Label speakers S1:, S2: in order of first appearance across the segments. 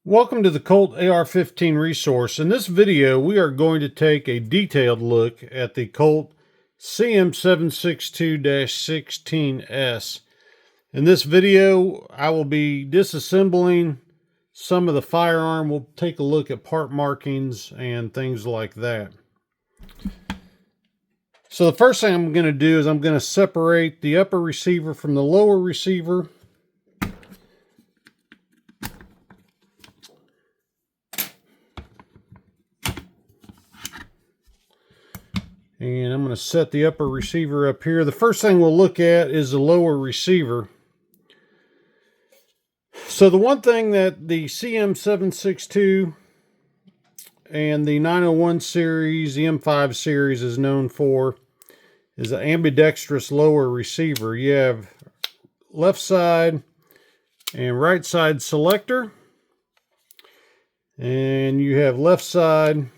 S1: Welcome to the Colt AR-15 resource. In this video, we are going to take a detailed look at the Colt CM762-16S. In this video, I will be disassembling some of the firearm. We'll take a look at part markings and things like that. So the first thing I'm going to do is I'm going to separate the upper receiver from the lower receiver. And I'm going to set the upper receiver up here. The first thing we'll look at is the lower receiver. So the one thing that the CM762 and the 901 series, the M5 series is known for is an ambidextrous lower receiver. You have left side and right side selector. And you have left side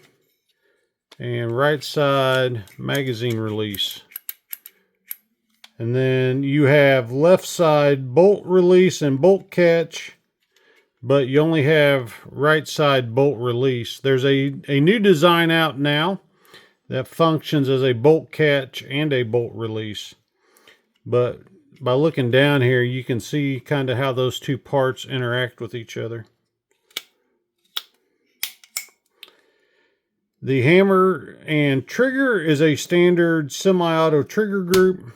S1: and right side magazine release. And then you have left side bolt release and bolt catch, but you only have right side bolt release. There's a new design out now that functions as a bolt catch and a bolt release. But by looking down here, you can see kind of how those two parts interact with each other. The hammer and trigger is a standard semi-auto trigger group.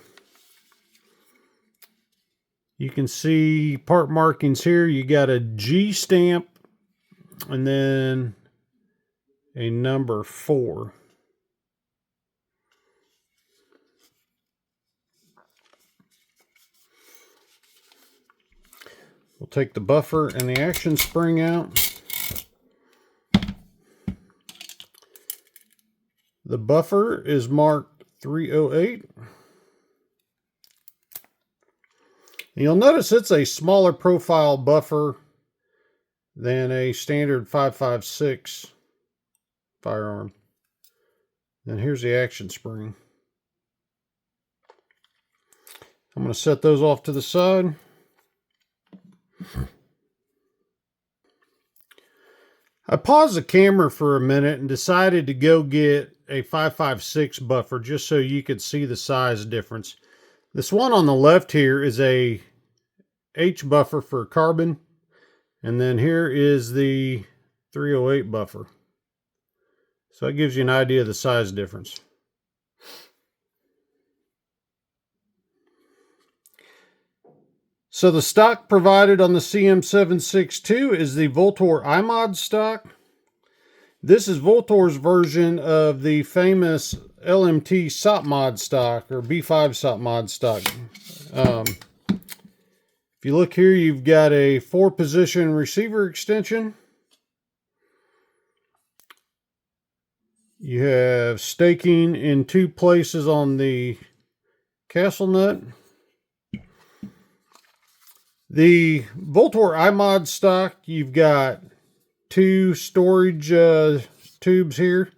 S1: You can see part markings here. You got a G stamp and then a number 4. We'll take the buffer and the action spring out. The buffer is marked 308. You'll notice it's a smaller profile buffer than a standard 5.56 firearm. And here's the action spring. I'm going to set those off to the side. I paused the camera for a minute and decided to go get a 5.56 buffer just so you could see the size difference. This one on the left here is a H buffer for carbon, and then here is the 308 buffer. So that gives you an idea of the size difference. So the stock provided on the CM762 is the Voltor iMod stock. This is Voltor's version of the famous LMT SOP-mod stock, or B5 SOP-mod stock. If you look here, you've got a 4-position receiver extension. You have staking in 2 places on the castle nut. The Voltor iMod stock, you've got 2 storage tubes here.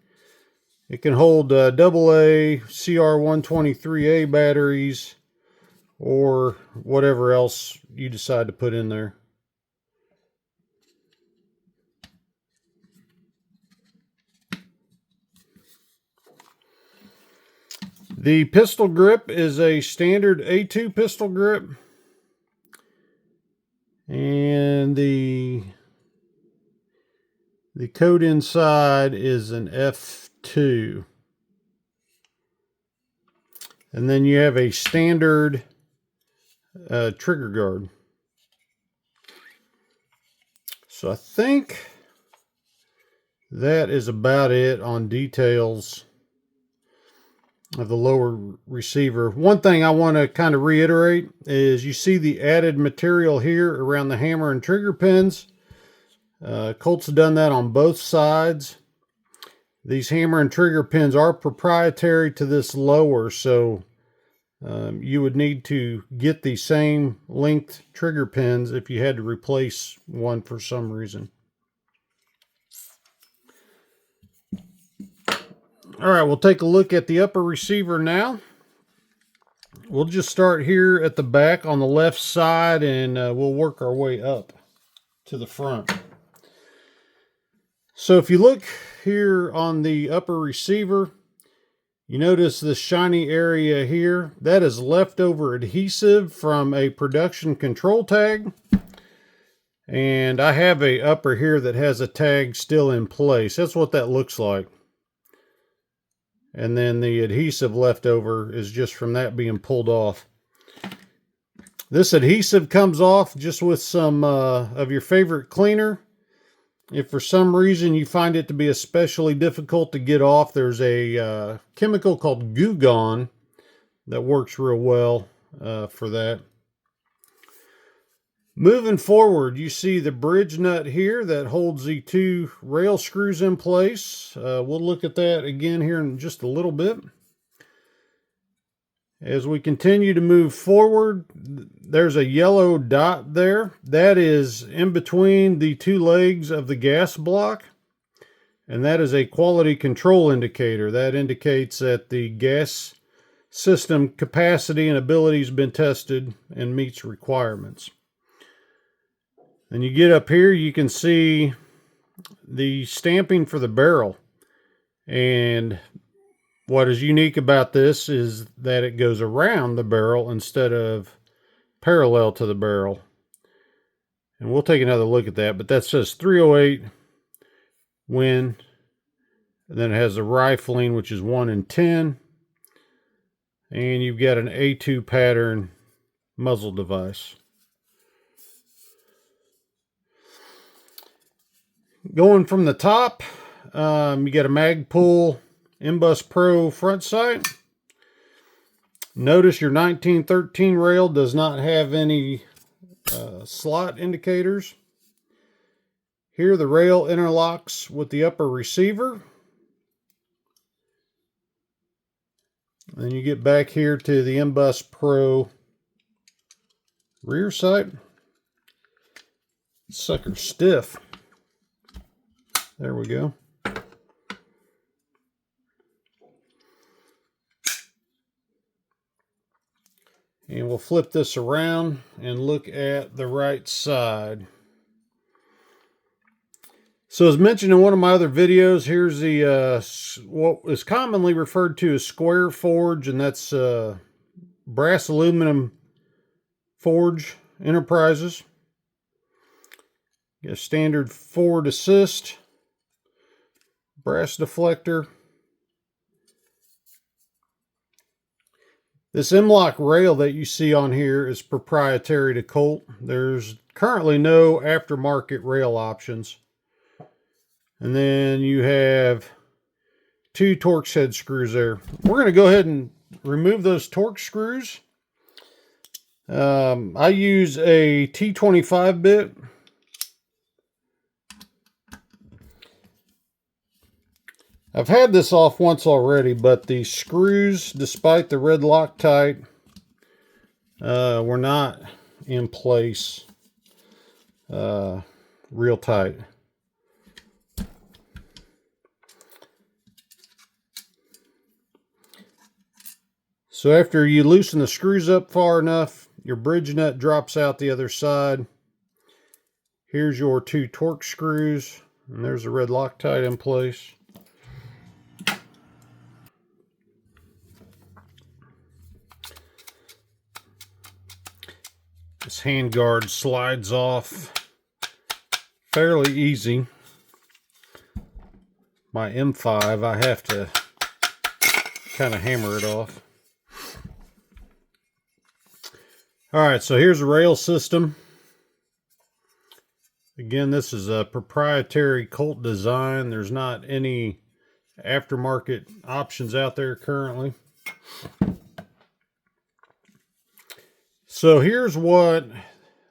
S1: It can hold AA CR123A batteries or whatever else you decide to put in there. The pistol grip is a standard A2 pistol grip. And the code inside is an F2. And then you have a standard trigger guard. So I think that is about it on details of the lower receiver. One thing I want to kind of reiterate is you see the added material here around the hammer and trigger pins. Colt's done that on both sides. These hammer and trigger pins are proprietary to this lower, so you would need to get the same length trigger pins if you had to replace one for some reason. All right, we'll take a look at the upper receiver now. We'll just start here at the back on the left side, and we'll work our way up to the front. So if you look here on the upper receiver, you notice this shiny area here. That is leftover adhesive from a production control tag. And I have a upper here that has a tag still in place. That's what that looks like. And then the adhesive left over is just from that being pulled off. This adhesive comes off just with some of your favorite cleaner. If for some reason you find it to be especially difficult to get off, there's a chemical called Goo Gone that works real well for that. Moving forward, you see the bridge nut here that holds the two rail screws in place. We'll look at that again here in just a little bit. As we continue to move forward, there's a yellow dot there. That is in between the two legs of the gas block. And that is a quality control indicator. That indicates that the gas system capacity and ability has been tested and meets requirements. And you get up here, you can see the stamping for the barrel. And what is unique about this is that it goes around the barrel instead of parallel to the barrel. And we'll take another look at that, but that says 308 Win. And then it has the rifling, which is 1 in 10. And you've got an A2 pattern muzzle device. Going from the top, you got a Magpul Imbus Pro front sight. Notice your 1913 rail does not have any slot indicators. Here the rail interlocks with the upper receiver. Then you get back here to the Imbus Pro rear sight. Sucker's stiff. There we go. And we'll flip this around and look at the right side. So as mentioned in one of my other videos, here's the what is commonly referred to as square forge, and that's brass aluminum forge enterprises. Got a standard forward assist, brass deflector. This M-LOK rail that you see on here is proprietary to Colt. There's currently no aftermarket rail options. And then you have two Torx head screws there. We're going to go ahead and remove those Torx screws. I use a T25 bit. I've had this off once already, but the screws, despite the red Loctite, were not in place real tight. So after you loosen the screws up far enough, your bridge nut drops out the other side. Here's your two Torx screws, and there's the red Loctite in place. This handguard slides off fairly easy. My M5, I have to kind of hammer it off. Alright, so here's the rail system. Again, this is a proprietary Colt design. There's not any aftermarket options out there currently. So here's what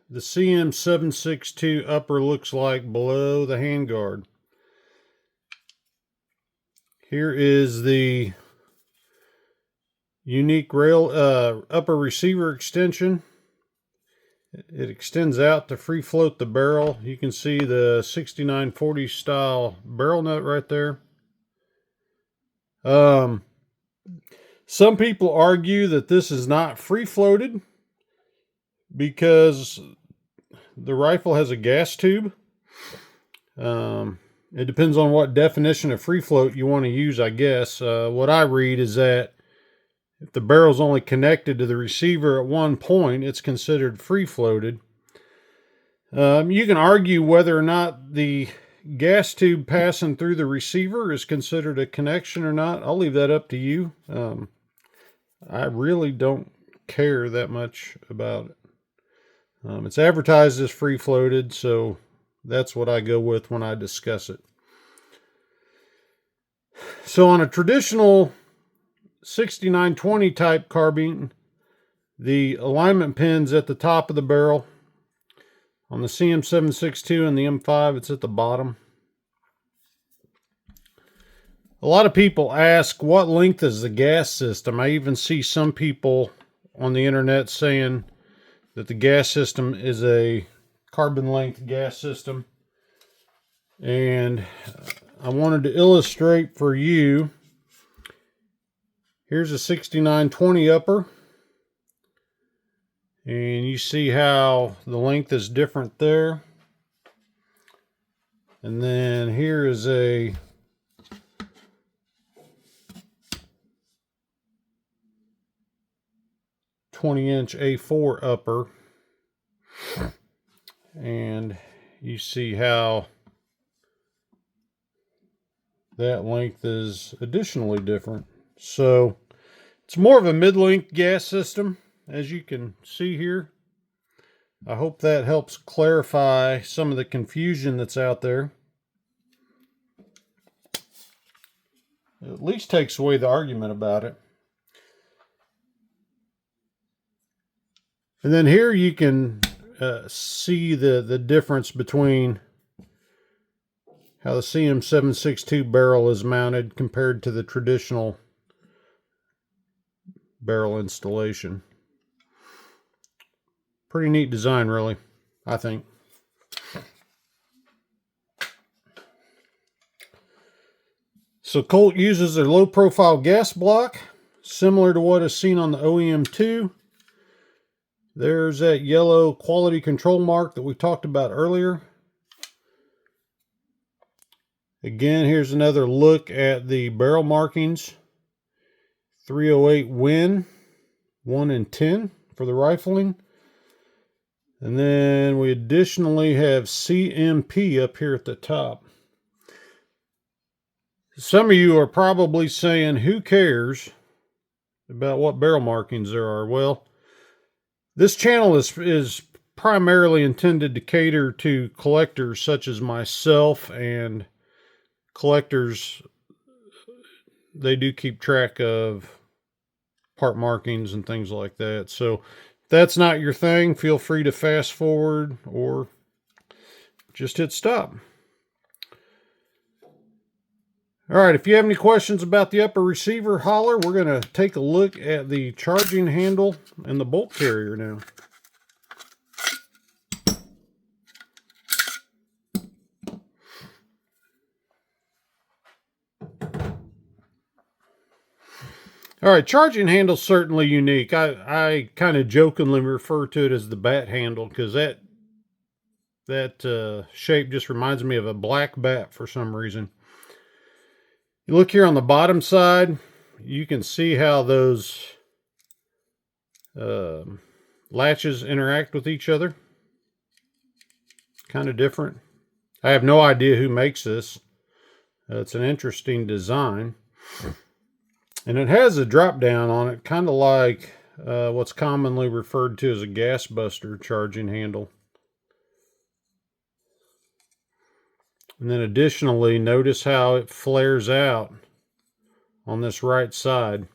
S1: the CM762 upper looks like below the handguard. Here is the unique rail upper receiver extension. It extends out to free float the barrel. You can see the 6940 style barrel nut right there. Some people argue that this is not free floated because the rifle has a gas tube. It depends on what definition of free float you want to use, I guess. What I read is that if the barrel's only connected to the receiver at one point, it's considered free floated. You can argue whether or not the gas tube passing through the receiver is considered a connection or not. I'll leave that up to you. I really don't care that much about it. It's advertised as free floated, so that's what I go with when I discuss it. So on a traditional 6920 type carbine, the alignment pin's at the top of the barrel. On the CM762 and the M5, it's at the bottom. A lot of people ask, what length is the gas system? I even see some people on the internet saying that the gas system is a carbon length gas system. And I wanted to illustrate for you. Here's a 6920 upper. And you see how the length is different there. And then here is a .20-inch A4 upper, and you see how that length is additionally different. So it's more of a mid-length gas system, as you can see here. I hope that helps clarify some of the confusion that's out there. It at least takes away the argument about it. And then here you can see the difference between how the CM762 barrel is mounted compared to the traditional barrel installation. Pretty neat design, really, I think. So Colt uses their low-profile gas block, similar to what is seen on the OEM2. There's that yellow quality control mark that we talked about earlier. Again, here's another look at the barrel markings. 308 Win, 1 and 10 for the rifling. And then we additionally have CMP up here at the top. Some of you are probably saying, who cares about what barrel markings there are? Well, this channel is primarily intended to cater to collectors such as myself, and collectors, they do keep track of part markings and things like that. So if that's not your thing, feel free to fast forward or just hit stop. All right, if you have any questions about the upper receiver, holler. We're going to take a look at the charging handle and the bolt carrier now. All right, charging handle's certainly unique. I kind of jokingly refer to it as the bat handle because that shape just reminds me of a black bat for some reason. You look here on the bottom side, you can see how those latches interact with each other. Kind of different. I have no idea who makes this. It's an interesting design. And it has a drop down on it, kind of like what's commonly referred to as a gas buster charging handle. And then additionally, notice how it flares out on this right side.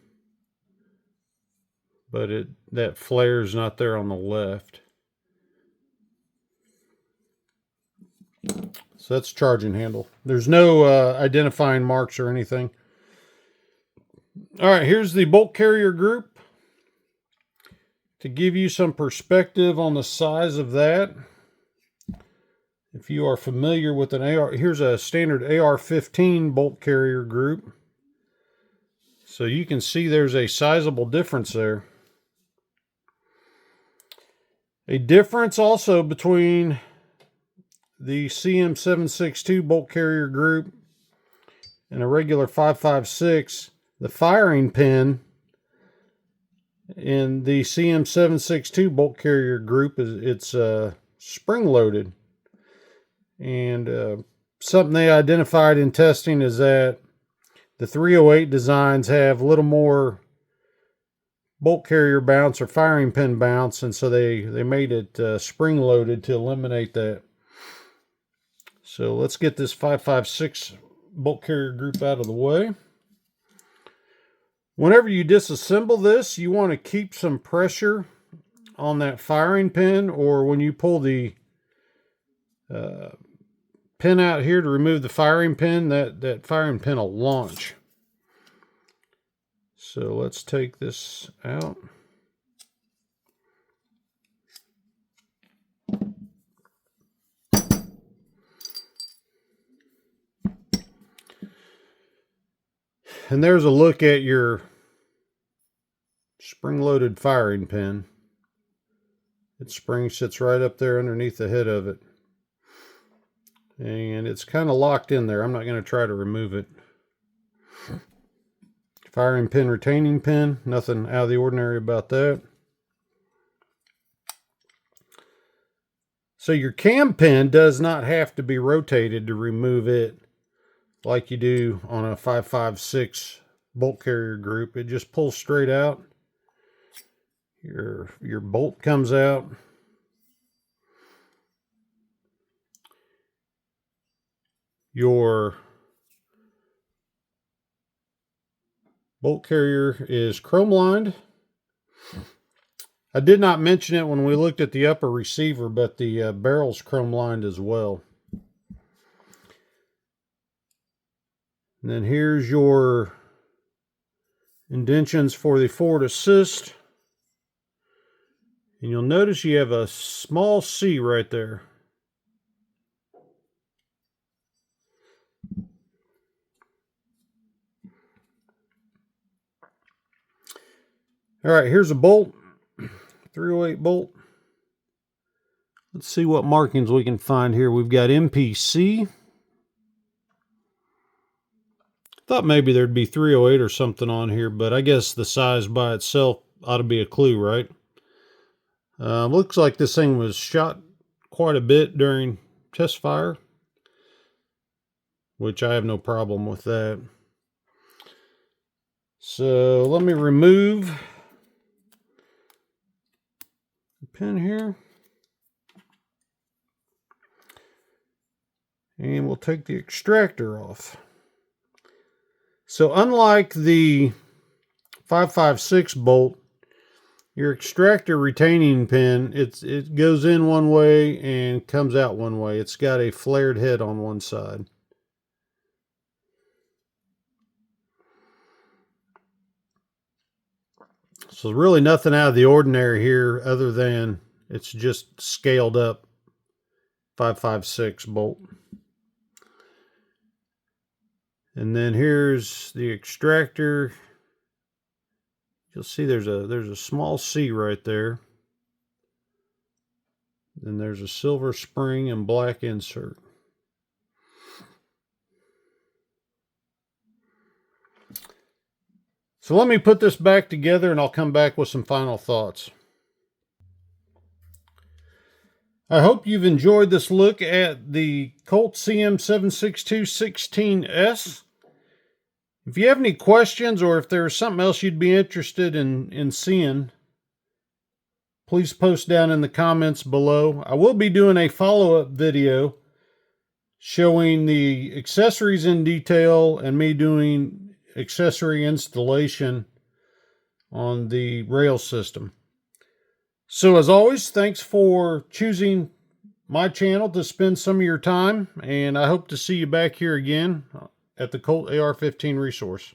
S1: But that flare is not there on the left. So that's charging handle. There's no identifying marks or anything. All right, here's the bolt carrier group. To give you some perspective on the size of that, if you are familiar with an AR, here's a standard AR-15 bolt carrier group. So you can see there's a sizable difference there. A difference also between the CM762 bolt carrier group and a regular 5.56, the firing pin in the CM762 bolt carrier group it's spring loaded. And something they identified in testing is that the 308 designs have a little more bolt carrier bounce or firing pin bounce, and so they made it spring loaded to eliminate that. So let's get this 5.56 bolt carrier group out of the way. Whenever you disassemble this, you want to keep some pressure on that firing pin, or when you pull the pin out here to remove the firing pin, that firing pin will launch. So let's take this out. And there's a look at your spring-loaded firing pin. Its spring sits right up there underneath the head of it. And it's kind of locked in there. I'm not going to try to remove it. Firing pin, retaining pin. Nothing out of the ordinary about that. So your cam pin does not have to be rotated to remove it like you do on a 5.56 bolt carrier group. It just pulls straight out. Your bolt comes out. Your bolt carrier is chrome lined. I did not mention it when we looked at the upper receiver, but the barrel's chrome lined as well. And then here's your indentions for the forward assist. And you'll notice you have a small C right there. All right, here's a bolt, 308 bolt. Let's see what markings we can find here. We've got MPC. Thought maybe there'd be 308 or something on here, but I guess the size by itself ought to be a clue, right? Looks like this thing was shot quite a bit during test fire, which I have no problem with that. So let me remove the pin here. And we'll take the extractor off. So unlike the 5.56 bolt, your extractor retaining pin, it goes in one way and comes out one way. It's got a flared head on one side. So really nothing out of the ordinary here other than it's just scaled up 5.56 bolt. And then here's the extractor. You'll see there's a small C right there. Then there's a silver spring and black insert. So let me put this back together and I'll come back with some final thoughts. I hope you've enjoyed this look at the Colt CM762-16S. If you have any questions or if there's something else you'd be interested in seeing, please post down in the comments below. I will be doing a follow-up video showing the accessories in detail and me doing accessory installation on the rail system. So as always, thanks for choosing my channel to spend some of your time, and I hope to see you back here again at the Colt AR-15 resource.